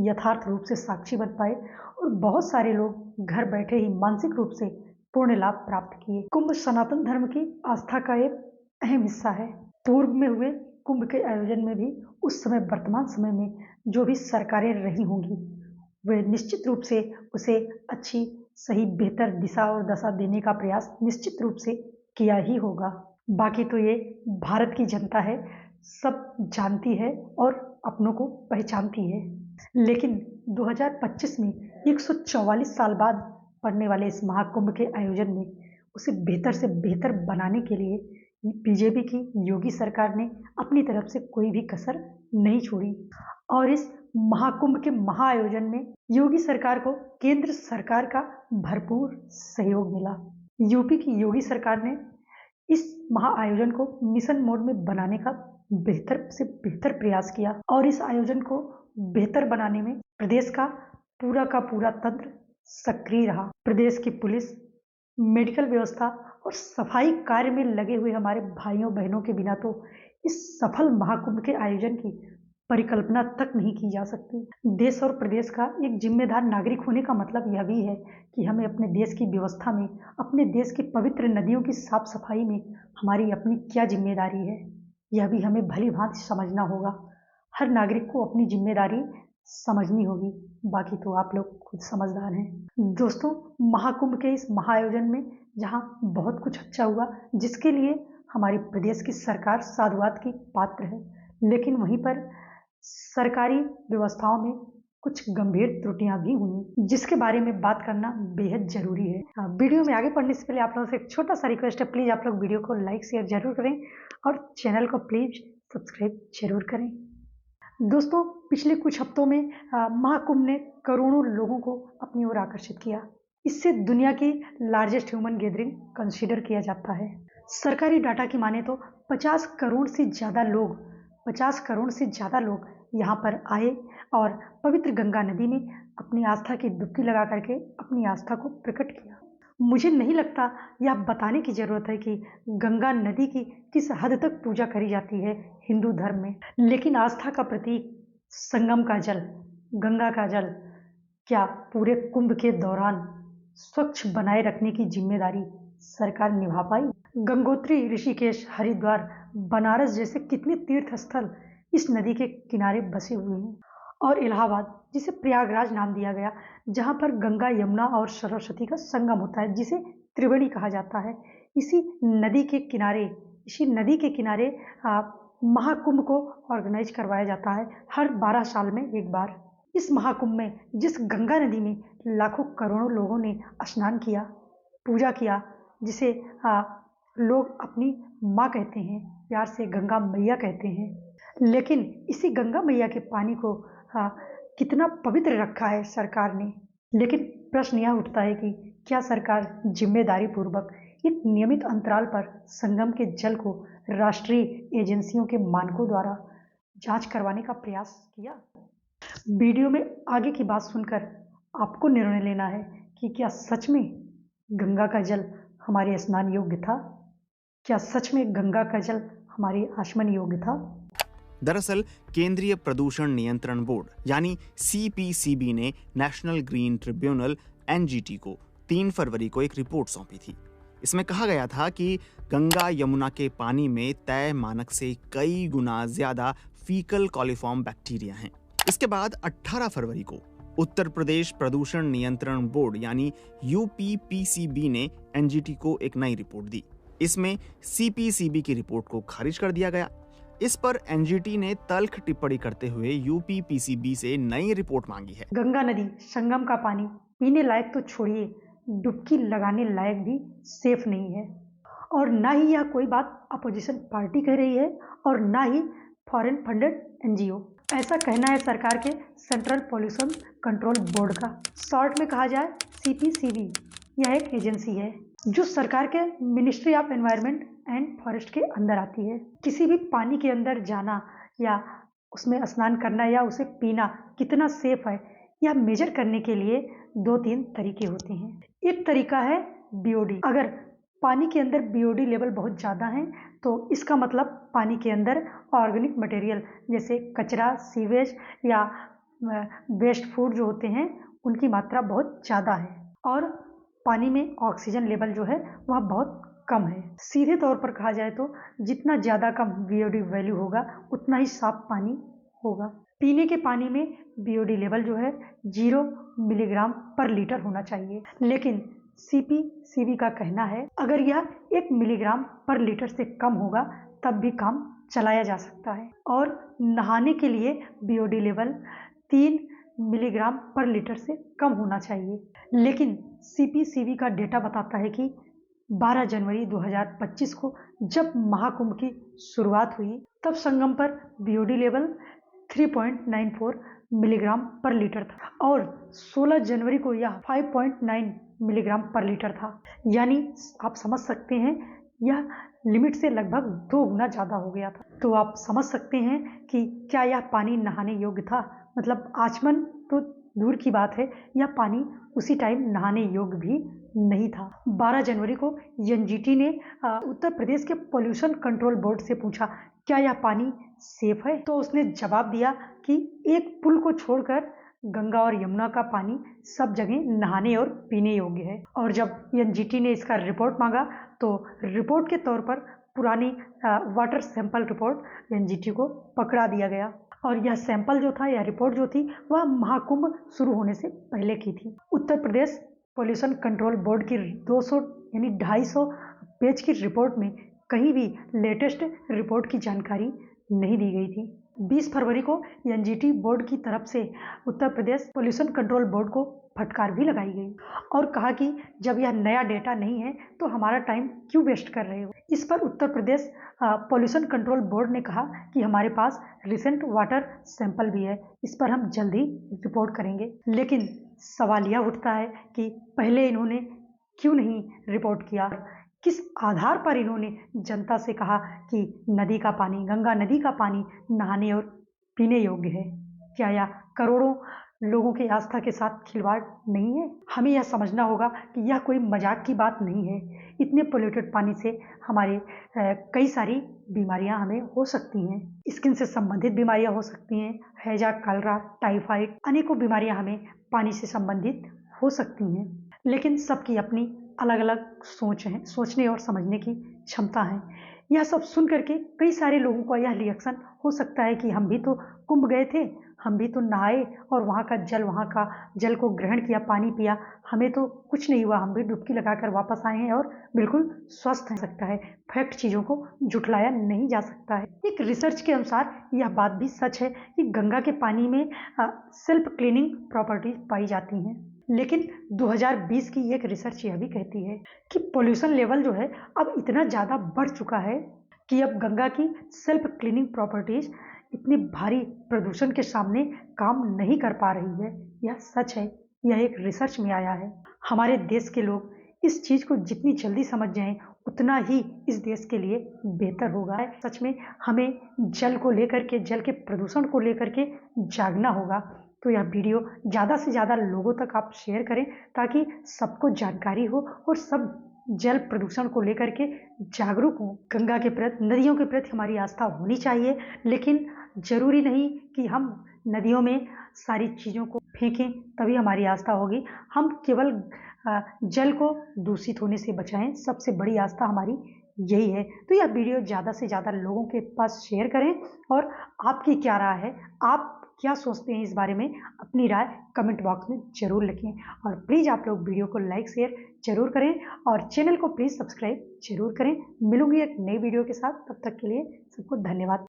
यथार्थ रूप से साक्षी बन पाए और बहुत सारे लोग घर बैठे ही मानसिक रूप से पूर्ण लाभ प्राप्त किए। कुंभ सनातन धर्म की आस्था का एक अहम हिस्सा है। पूर्व में हुए कुंभ के आयोजन में भी उस समय वर्तमान समय में जो भी सरकारें रही होंगी वे निश्चित रूप से उसे अच्छी सही बेहतर दिशा और दशा देने का प्रयास निश्चित रूप से किया ही होगा। बाकी तो ये भारत की जनता है, सब जानती है और अपनों को पहचानती है। लेकिन 2025 में 144 साल बाद पड़ने वाले इस महाकुंभ के आयोजन में उसे बेहतर से बेहतर बनाने के लिए बीजेपी की योगी सरकार ने अपनी तरफ से कोई भी कसर नहीं छोड़ी और इस महाकुंभ के महाआयोजन में योगी सरकार को केंद्र सरकार का भरपूर सहयोग मिला। यूपी की योगी सरकार ने इस महाआयोजन को मिशन मोड में बनाने का बेहतर से बेहतर प्रयास किया और इस आयोजन को बेहतर बनाने में प्रदेश का पूरा तंत्र सक्रिय रहा। प्रदेश की पुलिस, मेडिकल व्यवस्था और सफाई कार्य में लगे हुए हमारे भाइयों बहनों के बिना तो इस सफल महाकुंभ के आयोजन की परिकल्पना तक नहीं की जा सकती। देश और प्रदेश का एक जिम्मेदार नागरिक होने का मतलब यह भी है कि हमें अपने देश की व्यवस्था में, अपने देश की पवित्र नदियों की साफ सफाई में हमारी अपनी क्या जिम्मेदारी है, यह भी हमें भली भांति समझना होगा। हर नागरिक को अपनी जिम्मेदारी समझनी होगी, बाकी तो आप लोग खुद समझदार हैं। दोस्तों, महाकुंभ के इस महाआयोजन में जहां बहुत कुछ अच्छा हुआ, जिसके लिए हमारी प्रदेश की सरकार साधुवाद की पात्र है, लेकिन वहीं पर सरकारी व्यवस्थाओं में कुछ गंभीर त्रुटियां भी हुई, जिसके बारे में बात करना बेहद जरूरी है। वीडियो में आगे बढ़ने से पहले आप लोगों से एक छोटा सा रिक्वेस्ट है, प्लीज आप लोग वीडियो को लाइक शेयर जरूर करें और चैनल को प्लीज सब्सक्राइब जरूर करें। दोस्तों, पिछले कुछ हफ्तों में महाकुंभ ने करोड़ों लोगों को अपनी ओर आकर्षित किया। इससे दुनिया की लार्जेस्ट ह्यूमन गैदरिंग कंसीडर किया जाता है। सरकारी डाटा की माने तो 50 करोड़ से ज़्यादा लोग यहाँ पर आए और पवित्र गंगा नदी में अपनी आस्था की डुबकी लगा करके अपनी आस्था को प्रकट किया। मुझे नहीं लगता यह बताने की जरूरत है कि गंगा नदी की किस हद तक पूजा करी जाती है हिंदू धर्म में, लेकिन आस्था का प्रतीक संगम का जल, गंगा का जल क्या पूरे कुंभ के दौरान स्वच्छ बनाए रखने की जिम्मेदारी सरकार निभा पाई? गंगोत्री, ऋषिकेश, हरिद्वार, बनारस जैसे कितने तीर्थ स्थल इस नदी के किनारे बसे हुए हैं और इलाहाबाद, जिसे प्रयागराज नाम दिया गया, जहां पर गंगा, यमुना और सरस्वती का संगम होता है, जिसे त्रिवेणी कहा जाता है। इसी नदी के किनारे महाकुंभ को ऑर्गेनाइज करवाया जाता है हर 12 साल में एक बार। इस महाकुंभ में जिस गंगा नदी में लाखों करोड़ों लोगों ने स्नान किया, पूजा किया, जिसे लोग अपनी माँ कहते हैं, प्यार से गंगा मैया कहते हैं, लेकिन इसी गंगा मैया के पानी को कितना पवित्र रखा है सरकार ने। लेकिन प्रश्न यह उठता है कि क्या सरकार जिम्मेदारी पूर्वक एक नियमित अंतराल पर संगम के जल को राष्ट्रीय एजेंसियों के मानकों द्वारा जांच करवाने का प्रयास किया? वीडियो में आगे की बात सुनकर आपको निर्णय लेना है कि क्या सच में गंगा का जल हमारे स्नान योग्य था? क्या सच में गंगा का जल हमारे आचमन योग्य था? दरअसल केंद्रीय प्रदूषण नियंत्रण बोर्ड यानी CPCB ने नेशनल ग्रीन ट्रिब्यूनल NGT को 3 फरवरी को एक रिपोर्ट सौंपी थी। इसमें कहा गया था कि गंगा यमुना के पानी में तय मानक से कई गुना ज्यादा फीकल कॉलीफॉर्म बैक्टीरिया हैं। इसके बाद 18 फरवरी को उत्तर प्रदेश प्रदूषण नियंत्रण बोर्ड यानी UPPCB ने NGT को एक नई रिपोर्ट दी। इसमें CPCB की रिपोर्ट को खारिज कर दिया गया। इस पर NGT ने तल्ख टिप्पणी करते हुए UPPCB से नई रिपोर्ट मांगी है। गंगा नदी संगम का पानी पीने लायक तो छोड़िए, डुबकी लगाने लायक भी सेफ नहीं है और ना ही यह कोई बात अपोजिशन पार्टी कह रही है और ना ही फॉरेन फंडेड NGO। ऐसा कहना है सरकार के सेंट्रल पॉल्यूशन कंट्रोल बोर्ड का। शॉर्ट में कहा जाए CPCB। यह एक एजेंसी है जो सरकार के ministry of environment and forest के अंदर आती है। किसी भी पानी के अंदर जाना या उसमें स्नान करना या उसे पीना कितना सेफ है, यह मेजर करने के लिए 2-3 तरीके होते हैं। एक तरीका है BOD। अगर पानी के अंदर BOD लेवल बहुत ज़्यादा है तो इसका मतलब पानी के अंदर ऑर्गेनिक मटेरियल जैसे कचरा, सीवेज या वेस्ट फूड जो होते हैं उनकी मात्रा बहुत ज़्यादा है और पानी में ऑक्सीजन लेवल जो है वह बहुत कम है। सीधे तौर पर कहा जाए तो जितना ज़्यादा कम बीओडी वैल्यू होगा उतना ही साफ पानी होगा। पीने के पानी में बीओडी लेवल जो है 0 मिलीग्राम पर लीटर होना चाहिए, लेकिन सीपीसीबी का कहना है अगर यह 1 मिलीग्राम पर लीटर से कम होगा तब भी काम चलाया जा सकता है। और नहाने के लिए बीओडी लेवल 3 मिलीग्राम पर लीटर से कम होना चाहिए, लेकिन सीपीसीबी का डेटा बताता है कि 12 जनवरी 2025 को जब महाकुंभ की शुरुआत हुई तब संगम पर बीओडी लेवल 3.94 मिलीग्राम पर लीटर था और 16 जनवरी को यह 5.9 मिलीग्राम पर लीटर था। यानी आप समझ सकते हैं यह लिमिट से लगभग 2 गुना ज़्यादा हो गया था। तो आप समझ सकते हैं कि क्या यह पानी नहाने योग्य था। मतलब आचमन तो दूर की बात है, यह पानी उसी टाइम नहाने योग्य भी नहीं था। 12 जनवरी को एनजीटी ने उत्तर प्रदेश के पोल्यूशन कंट्रोल बोर्ड से पूछा क्या यह पानी सेफ है, तो उसने जवाब दिया कि एक पुल को छोड़कर गंगा और यमुना का पानी सब जगह नहाने और पीने योग्य है। और जब एनजीटी ने इसका रिपोर्ट मांगा तो रिपोर्ट के तौर पर पुरानी वाटर सैंपल रिपोर्ट एनजीटी को पकड़ा दिया गया और यह सैंपल जो था, यह रिपोर्ट जो थी वह महाकुंभ शुरू होने से पहले की थी। Uttar Pradesh pollution control board की 200 यानी 250 पेज की रिपोर्ट में कहीं भी लेटेस्ट रिपोर्ट की जानकारी नहीं दी गई थी। 20 फरवरी को एनजीटी बोर्ड की तरफ से Uttar Pradesh pollution control board को फटकार भी लगाई गई और कहा कि जब यह नया डेटा नहीं है तो हमारा टाइम क्यों वेस्ट कर रहे हो। इस पर Uttar Pradesh pollution control board ने कहा कि हमारे पास रिसेंट वाटर सैंपल भी है, इस पर हम जल्दी रिपोर्ट करेंगे। लेकिन सवाल यह उठता है कि पहले इन्होंने क्यों नहीं रिपोर्ट किया, किस आधार पर इन्होंने जनता से कहा कि नदी का पानी, गंगा नदी का पानी नहाने और पीने योग्य है। क्या यह करोड़ों लोगों की आस्था के साथ खिलवाड़ नहीं है? हमें यह समझना होगा कि यह कोई मजाक की बात नहीं है। इतने पोल्यूटेड पानी से हमारे कई सारी बीमारियां हमें हो सकती हैं। स्किन से संबंधित बीमारियां हो सकती हैं, हैजा, कलरा, टाइफाइड, अनेकों बीमारियां हमें पानी से संबंधित हो सकती हैं। लेकिन सबकी अपनी अलग अलग सोच है, सोचने और समझने की क्षमता है। यह सब सुन करके कई सारे लोगों का यह रिएक्शन हो सकता है कि हम भी तो कुंभ गए थे, हम भी तो नहाए और वहाँ का जल को ग्रहण किया, पानी पिया, हमें तो कुछ नहीं हुआ, हम भी डुबकी लगाकर वापस आए हैं और बिल्कुल स्वस्थ हो सकता है। फैक्ट चीज़ों को झुठलाया नहीं जा सकता है। एक रिसर्च के अनुसार यह बात भी सच है कि गंगा के पानी में सेल्फ क्लीनिंग प्रॉपर्टीज पाई जाती हैं। लेकिन 2020 की एक रिसर्च यह भी कहती है कि पोल्यूशन लेवल जो है अब इतना ज़्यादा बढ़ चुका है कि अब गंगा की सेल्फ क्लीनिंग प्रॉपर्टीज इतनी भारी प्रदूषण के सामने काम नहीं कर पा रही है। यह सच है, यह एक रिसर्च में आया है। हमारे देश के लोग इस चीज़ को जितनी जल्दी समझ जाएं उतना ही इस देश के लिए बेहतर होगा। सच में हमें जल को लेकर के, जल के प्रदूषण को लेकर के जागना होगा। तो यह वीडियो ज़्यादा से ज़्यादा लोगों तक आप शेयर करें ताकि सबको जानकारी हो और सब जल प्रदूषण को लेकर के जागरूक हों। गंगा के प्रति, नदियों के प्रति हमारी आस्था होनी चाहिए, लेकिन ज़रूरी नहीं कि हम नदियों में सारी चीज़ों को फेंकें तभी हमारी आस्था होगी। हम केवल जल को दूषित होने से बचाएं, सबसे बड़ी आस्था हमारी यही है। तो यह वीडियो ज़्यादा से ज़्यादा लोगों के पास शेयर करें और आपकी क्या राय है, आप क्या सोचते हैं इस बारे में, अपनी राय कमेंट बॉक्स में ज़रूर लिखें। और प्लीज़ आप लोग वीडियो को लाइक शेयर ज़रूर करें और चैनल को प्लीज़ सब्सक्राइब ज़रूर करें। मिलूंगी एक नई वीडियो के साथ, तब तक के लिए सबको धन्यवाद।